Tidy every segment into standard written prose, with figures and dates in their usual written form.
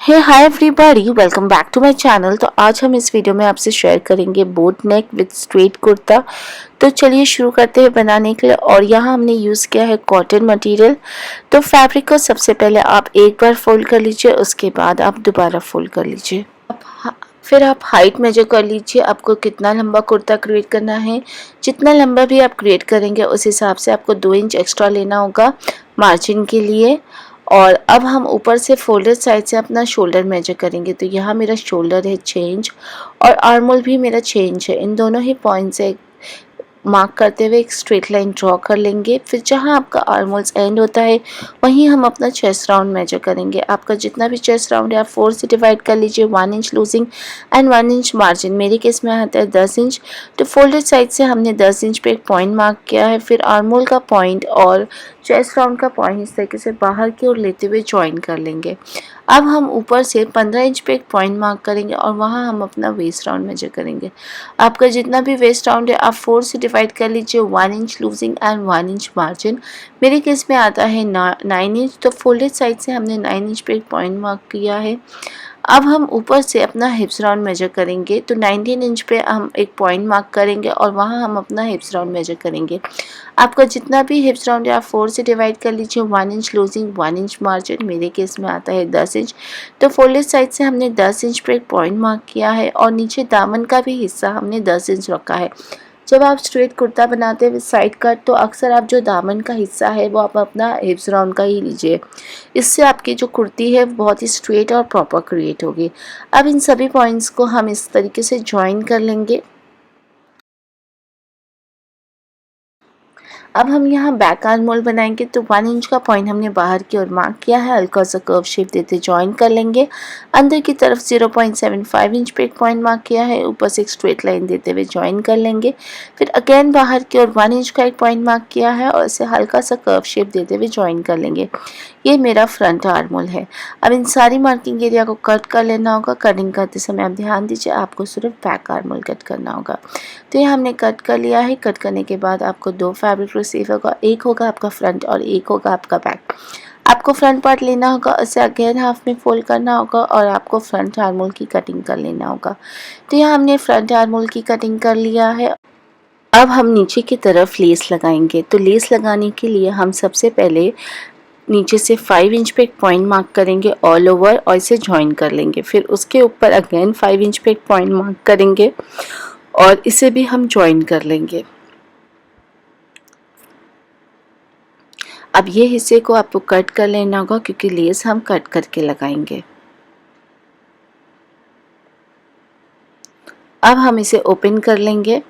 Hey hi everybody, welcome back to my channel. तो आज हम इस वीडियो में आपसे शेयर करेंगे boat neck with straight kurta. तो चलिए शुरू करते हैं बनाने के लिए। और यहाँ हमने यूज़ किया है कॉटन मटेरियल। तो फैब्रिक को सबसे पहले आप एक बार फोल्ड कर लीजिए, उसके बाद आप दोबारा फोल्ड कर लीजिए। फिर आप हाइट मेजर कर लीजिए, आपको कितना लंबा कुर्ता क्रिएट करना है। जितना लंबा भी आप क्रिएट करेंगे उस हिसाब से आपको 2 इंच एक्स्ट्रा लेना होगा मार्जिन के लिए। और अब हम ऊपर से फोल्डेड साइड से अपना शोल्डर मेजर करेंगे। तो यहाँ मेरा शोल्डर है 6 इंच और आर्म होल भी मेरा 6 इंच है। इन दोनों ही पॉइंट से मार्क करते हुए एक स्ट्रेट लाइन ड्रॉ कर लेंगे। फिर जहाँ आपका आर्म होल्स एंड होता है वहीं हम अपना चेस्ट राउंड मेजर करेंगे। आपका जितना भी चेस्ट राउंड है आप 4 से डिवाइड कर लीजिए, 1 inch losing and 1 inch margin. मेरे केस में आता है 10 इंच। तो फोल्डेड साइड से हमने 10 इंच पे एक पॉइंट मार्क किया है। फिर आर्म होल का पॉइंट और चेस्ट राउंड का पॉइंट इस तरीके से बाहर की ओर लेते हुए ज्वाइन कर लेंगे। अब हम ऊपर से 15 इंच पे एक पॉइंट मार्क करेंगे और वहाँ हम अपना वेस्ट राउंड मेजर करेंगे। आपका जितना भी वेस्ट राउंड है आप 4 से डिवाइड कर लीजिए, 1 inch losing and 1 inch margin. मेरे केस में आता है 9 इंच। तो फोल्डेड साइड से हमने 9 इंच पे एक पॉइंट मार्क किया है। अब हम ऊपर से अपना हिप्स राउंड मेजर करेंगे। तो 19 इंच पे हम एक पॉइंट मार्क करेंगे और वहाँ हम अपना हिप्स राउंड मेजर करेंगे। आपका जितना भी हिप्स राउंड है आप 4 से डिवाइड कर लीजिए, 1 इंच लूजिंग 1 इंच मार्जिन। मेरे केस में आता है 10 इंच। तो फोल्डेड साइड से हमने 10 इंच पे एक पॉइंट मार्क किया है और नीचे दामन का भी हिस्सा हमने 10 इंच रखा है। जब आप स्ट्रेट कुर्ता बनाते हैं विद साइड कट तो अक्सर आप जो दामन का हिस्सा है वो आप अपना हिप्स राउंड का ही लीजिए। इससे आपकी जो कुर्ती है बहुत ही स्ट्रेट और प्रॉपर क्रिएट होगी। अब इन सभी पॉइंट्स को हम इस तरीके से ज्वाइन कर लेंगे। अब हम यहाँ बैक आर्म मोल बनाएंगे। तो 1 इंच का पॉइंट हमने बाहर की ओर मार्क किया है, हल्का सा कर्व शेप देते ज्वाइन कर लेंगे। अंदर की तरफ 0.75 इंच पे एक पॉइंट मार्क किया है, ऊपर से एक स्ट्रेट लाइन देते हुए ज्वाइन कर लेंगे। फिर अगेन बाहर की ओर 1 इंच का एक पॉइंट मार्क किया है और इसे हल्का सा कर्व शेप देते हुए ज्वाइन कर लेंगे। ये मेरा फ्रंट आर्म होल है। अब इन सारी मार्किंग एरिया को कट कर लेना होगा। कटिंग करते समय आप ध्यान दीजिए, आपको सिर्फ बैक आर्म होल कट करना होगा। तो ये हमने कट कर लिया है। कट करने के बाद आपको 2 फैब्रिक रिसीव होगा, एक होगा आपका फ्रंट और एक होगा आपका बैक। आपको फ्रंट पार्ट लेना होगा, उसे अगेन हाफ में फोल्ड करना होगा और आपको फ्रंट आर्म होल की कटिंग कर लेना होगा। तो यहाँ हमने फ्रंट आर्म होल की कटिंग कर लिया है। अब हम नीचे की तरफ लेस लगाएंगे। तो लेस लगाने के लिए हम सबसे पहले नीचे से 5 इंच पे एक पॉइंट मार्क करेंगे ऑल ओवर और इसे ज्वाइन कर लेंगे। फिर उसके ऊपर अगेन 5 इंच पे एक पॉइंट मार्क करेंगे और इसे भी हम ज्वाइन कर लेंगे। अब ये हिस्से को आपको कट कर लेना होगा क्योंकि लेस हम कट करके लगाएंगे। अब हम इसे ओपन कर लेंगे।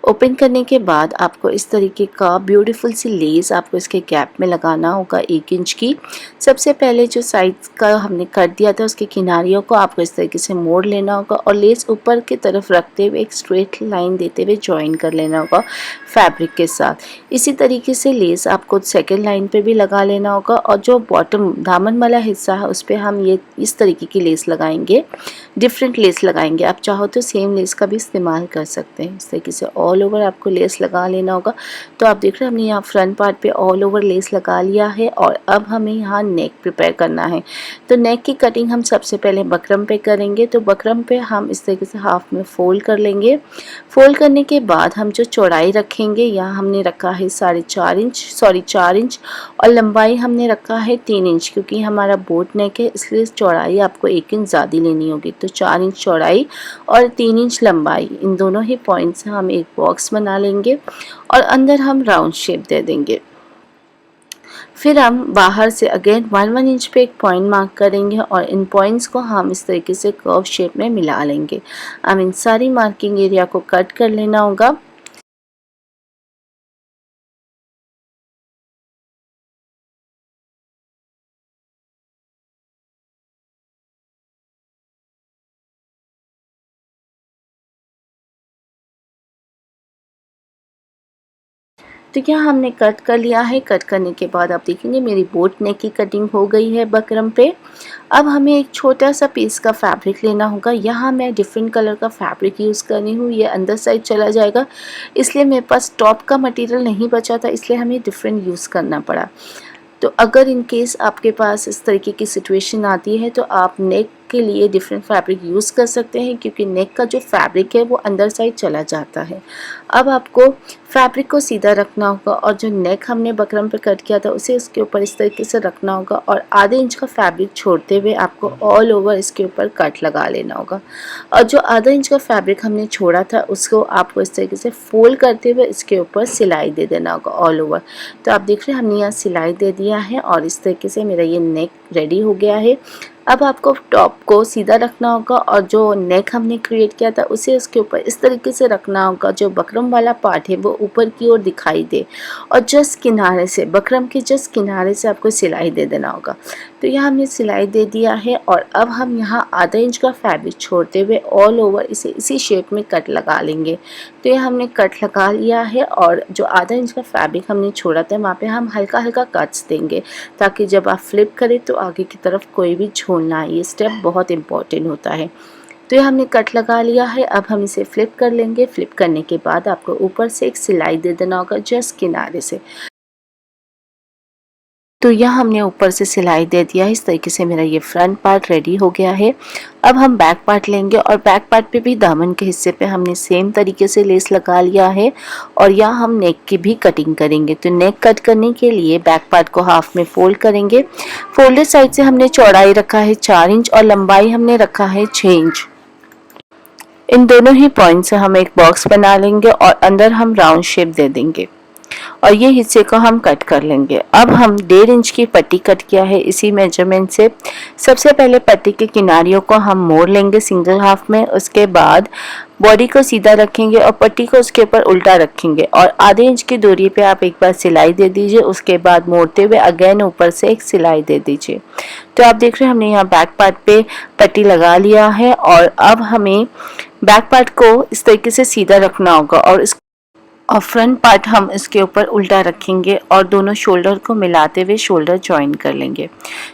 ओपन करने के बाद आपको इस तरीके का ब्यूटीफुल सी लेस आपको इसके गैप में लगाना होगा 1 इंच की। सबसे पहले जो साइड का हमने कट दिया था उसके किनारियों को आपको इस तरीके से मोड़ लेना होगा और लेस ऊपर की तरफ रखते हुए एक स्ट्रेट लाइन देते हुए ज्वाइन कर लेना होगा फैब्रिक के साथ। इसी तरीके से लेस आपको सेकेंड लाइन पे भी लगा लेना होगा और जो बॉटम दामन वाला हिस्सा है उस पर हम ये इस तरीके की लेस लगाएंगे, डिफरेंट लेस लगाएंगे। आप चाहो तो सेम लेस का भी इस्तेमाल कर सकते हैं। इस तरीके से ऑल ओवर आपको लेस लगा लेना होगा। तो आप देख रहे हैं हमने यहाँ फ्रंट पार्ट पे ऑल ओवर लेस लगा लिया है और अब हमें यहाँ नेक प्रिपेयर करना है। तो नेक की कटिंग हम सबसे पहले बकरम पे करेंगे। तो बकरम पे हम इस तरीके से हाफ में फोल्ड कर लेंगे। फोल्ड करने के बाद हम जो चौड़ाई रखेंगे, यहाँ हमने रखा है 4 इंच और लंबाई हमने रखा है 3 इंच क्योंकि हमारा बोट नेक है, इसलिए चौड़ाई आपको 1 इंच ज़्यादा लेनी होगी। तो 4 इंच चौड़ाई और 3 इंच लंबाई, इन दोनों ही पॉइंट से हम एक बॉक्स बना लेंगे और अंदर हम राउंड शेप दे देंगे। फिर हम बाहर से अगेन 1 इंच पे एक पॉइंट मार्क करेंगे और इन पॉइंट्स को हम इस तरीके से कर्व शेप में मिला लेंगे। अब इन सारी मार्किंग एरिया को कट कर लेना होगा। तो यहाँ हमने कट कर लिया है। कट करने के बाद आप देखेंगे मेरी बोट नेक की कटिंग हो गई है बकरम पे। अब हमें एक छोटा सा पीस का फैब्रिक लेना होगा। यहाँ मैं डिफरेंट कलर का फैब्रिक यूज़ करनी हूँ, ये अंदर साइड चला जाएगा, इसलिए मेरे पास टॉप का मटेरियल नहीं बचा था, इसलिए हमें डिफरेंट यूज़ करना पड़ा। तो अगर इन केस आपके पास इस तरीके की सिचुएशन आती है तो आप नेक के लिए डिफरेंट फैब्रिक यूज़ कर सकते हैं, क्योंकि नेक का जो फैब्रिक है वो अंदर साइड चला जाता है। अब आपको फैब्रिक को सीधा रखना होगा और जो नेक हमने बकरम पे कट किया था उसे इसके ऊपर इस तरीके से रखना होगा और आधे इंच का फैब्रिक छोड़ते हुए आपको ऑल ओवर इसके ऊपर कट लगा लेना होगा। और जो आधा इंच का फैब्रिक हमने छोड़ा था उसको आपको इस तरीके से फोल्ड करते हुए इसके ऊपर सिलाई दे देना होगा ऑल ओवर। तो आप देख रहे हैं हमने यहाँ सिलाई दे दिया है और इस तरीके से मेरा ये नेक रेडी हो गया है। अब आपको टॉप को सीधा रखना होगा और जो नेक हमने क्रिएट किया था उसे उसके ऊपर इस तरीके से रखना होगा जो बकरम वाला पार्ट है वो ऊपर की ओर दिखाई दे और जस्ट किनारे से, बकरम के जस्ट किनारे से आपको सिलाई दे देना होगा। तो यहाँ हमने सिलाई दे दिया है और अब हम यहाँ आधा इंच का फैब्रिक छोड़ते हुए ऑल ओवर इसे इसी शेप में कट लगा लेंगे। तो ये हमने कट लगा लिया है और जो आधा इंच का फैब्रिक हमने छोड़ा था वहाँ पे हम हल्का हल्का कट्स देंगे ताकि जब आप फ्लिप करें तो आगे की तरफ कोई भी झोल ना आए। ये स्टेप बहुत इंपॉर्टेंट होता है। तो ये हमने कट लगा लिया है। अब हम इसे फ्लिप कर लेंगे। फ्लिप करने के बाद आपको ऊपर से एक सिलाई दे देना होगा जस्ट किनारे से। तो यहाँ हमने ऊपर से सिलाई दे दिया है। इस तरीके से मेरा ये फ्रंट पार्ट रेडी हो गया है। अब हम बैक पार्ट लेंगे और बैक पार्ट पे भी दामन के हिस्से पे हमने सेम तरीके से लेस लगा लिया है और यहाँ हम नेक की भी कटिंग करेंगे। तो नेक कट करने के लिए बैक पार्ट को हाफ में फोल्ड करेंगे। फोल्डेड साइड से हमने चौड़ाई रखा है 4 इंच और लंबाई हमने रखा है 6 इंच। इन दोनों ही पॉइंट से हम एक बॉक्स बना लेंगे और अंदर हम राउंड शेप दे देंगे और ये हिस्से को हम कट कर लेंगे। अब हम 1.5 इंच की पट्टी कट किया है इसी मेजरमेंट से। सबसे पहले पट्टी के किनारियों को हम मोड़ लेंगे सिंगल हाफ में। उसके बाद बॉडी को सीधा रखेंगे और पट्टी को उसके ऊपर उल्टा रखेंगे और आधे इंच की दूरी पे आप एक बार सिलाई दे दीजिए। उसके बाद मोड़ते हुए अगेन ऊपर से एक सिलाई दे दीजिए। तो आप देख रहे हैं हमने यहाँ बैक पार्ट पे पट्टी लगा लिया है और अब हमें बैक पार्ट को इस तरीके से सीधा रखना होगा और फ्रंट पार्ट हम इसके ऊपर उल्टा रखेंगे और दोनों शोल्डर को मिलाते हुए शोल्डर ज्वाइन कर लेंगे।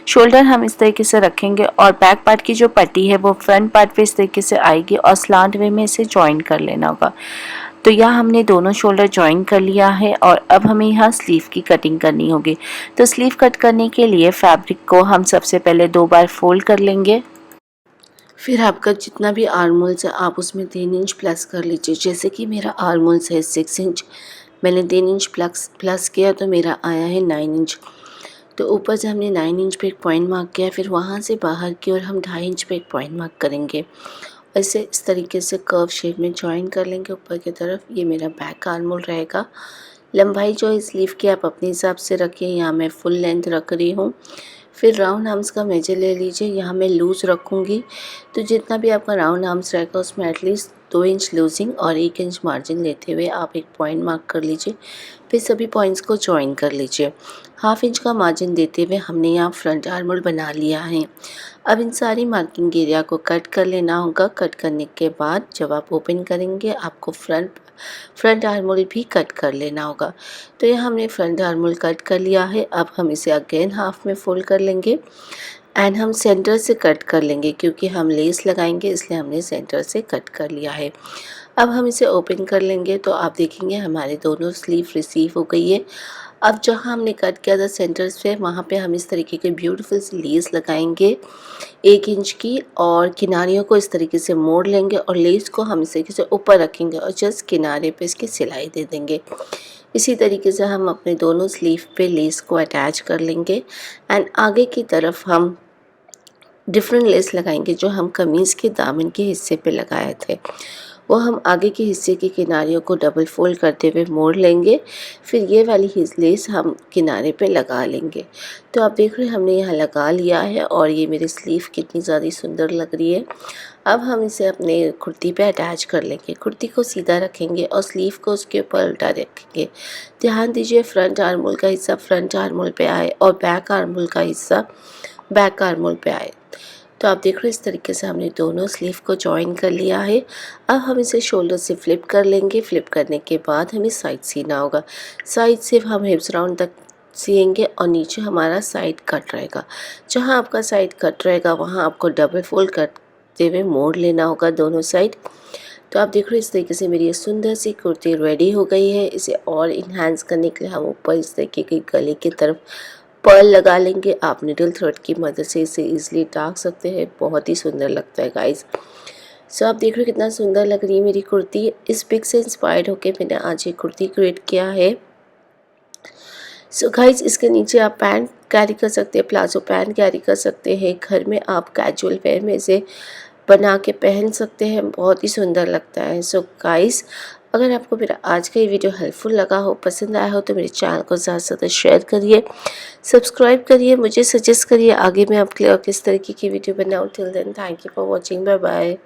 शोल्डर हम इस तरीके से रखेंगे और बैक पार्ट की जो पट्टी है वो फ्रंट पार्ट पे इस तरीके से आएगी और स्लांट वे में इसे ज्वाइन कर लेना होगा। तो यहाँ हमने दोनों शोल्डर ज्वाइन कर लिया है और अब हमें यहाँ स्लीव की कटिंग करनी होगी। तो स्लीव कट करने के लिए फैब्रिक को हम सबसे पहले 2 बार फोल्ड कर लेंगे। फिर आपका जितना भी आर्म होल्स है आप उसमें 3 इंच प्लस कर लीजिए। जैसे कि मेरा आर्म होल्स है 6 इंच, मैंने 3 इंच प्लस किया तो मेरा आया है 9 इंच। तो ऊपर से हमने 9 इंच पे एक पॉइंट मार्क किया, फिर वहाँ से बाहर की ओर हम 2.5 इंच पे एक पॉइंट मार्क करेंगे। ऐसे इस तरीके से कर्व शेप में ज्वाइन कर लेंगे ऊपर की तरफ। ये मेरा बैक आर्म होल रहेगा। लंबाई जो है स्लीव की आप अपने हिसाब से रखिए। यहाँ मैं फुल लेंथ रख रही हूँ। फिर राउंड आर्म्स का मेजर ले लीजिए। यहाँ मैं लूज़ रखूँगी, तो जितना भी आपका राउंड आर्म्स रहेगा उसमें एटलीस्ट 2 इंच लूजिंग और 1 इंच मार्जिन लेते हुए आप एक पॉइंट मार्क कर लीजिए। फिर सभी पॉइंट्स को ज्वाइन कर लीजिए। हाफ इंच का मार्जिन देते हुए हमने यहाँ फ्रंट आर्म होल बना लिया है। अब इन सारी मार्किंग एरिया को कट कर लेना होगा। कट करने के बाद जब आप ओपन करेंगे आपको फ्रंट आर्म होल भी कट कर लेना होगा। तो ये हमने फ्रंट आर्म होल कट कर लिया है। अब हम इसे अगेन हाफ में फोल्ड कर लेंगे एंड हम सेंटर से कट कर लेंगे, क्योंकि हम लेस लगाएंगे इसलिए हमने सेंटर से कट कर लिया है। अब हम इसे ओपन कर लेंगे तो आप देखेंगे हमारे दोनों स्लीव रिसीव हो गई है। अब जहाँ हमने कट किया था सेंटर से वहाँ पे हम इस तरीके के ब्यूटीफुल सी लेस लगाएंगे 1 इंच की और किनारियों को इस तरीके से मोड़ लेंगे और लेस को हम इस तरीके से ऊपर रखेंगे और जस्ट किनारे पे इसकी सिलाई दे देंगे। इसी तरीके से हम अपने दोनों स्लीव पे लेस को अटैच कर लेंगे एंड आगे की तरफ हम डिफरेंट लेस लगाएंगे जो हम कमीज़ के दामन के हिस्से पे लगाए थे। वो हम आगे के हिस्से की किनारियों को डबल फोल्ड करते हुए मोड़ लेंगे। फिर ये वाली लेस हम किनारे पे लगा लेंगे। तो आप देख रहे हैं हमने यहाँ लगा लिया है और ये मेरी स्लीव कितनी ज़्यादा सुंदर लग रही है। अब हम इसे अपने कुर्ती पे अटैच कर लेंगे। कुर्ती को सीधा रखेंगे और स्लीव को उसके ऊपर उल्टा रखेंगे। ध्यान दीजिए फ्रंट आर्म होल का हिस्सा फ्रंट आर्म होल पे आए और बैक आर्म होल का हिस्सा बैक आर्म होल पे आए। तो आप देख रहे हैं इस तरीके से हमने दोनों स्लीव को ज्वाइन कर लिया है। अब हम इसे शोल्डर से फ्लिप कर लेंगे। फ्लिप करने के बाद हमें साइड सीना होगा। साइड से हम हिप्स राउंड तक सिएंगे और नीचे हमारा साइड कट रहेगा। जहां आपका साइड कट रहेगा वहां आपको डबल फोल्ड करते हुए मोड़ लेना होगा दोनों साइड। तो आप देख रहे हैं इस तरीके से मेरी ये सुंदर सी कुर्ती रेडी हो गई है। इसे और इन्हांस करने के लिए हम ऊपर इस तरीके की गले की तरफ पर्ल लगा लेंगे आप नीडल थ्रेड की मदद से इसे इजीली टाक सकते हैं। बहुत ही सुंदर लगता है गाइस। सो आप देख रहे हो कितना सुंदर लग रही है मेरी कुर्ती। इस पिक से इंस्पायर्ड होकर मैंने आज ये कुर्ती क्रिएट किया है। सो गाइस इसके नीचे आप पैंट कैरी कर सकते हैं, प्लाजो पैंट कैरी कर सकते हैं। घर में आप कैजुअल वेयर में इसे बना के पहन सकते हैं, बहुत ही सुंदर लगता है। सो गाइस अगर आपको मेरा आज का ये वीडियो हेल्पफुल लगा हो, पसंद आया हो तो मेरे चैनल को ज़्यादा से ज़्यादा शेयर करिए, सब्सक्राइब करिए, मुझे सजेस्ट करिए आगे मैं आपके लिए और किस तरीके की वीडियो बनाऊँ। Till then thank you for watching, bye bye.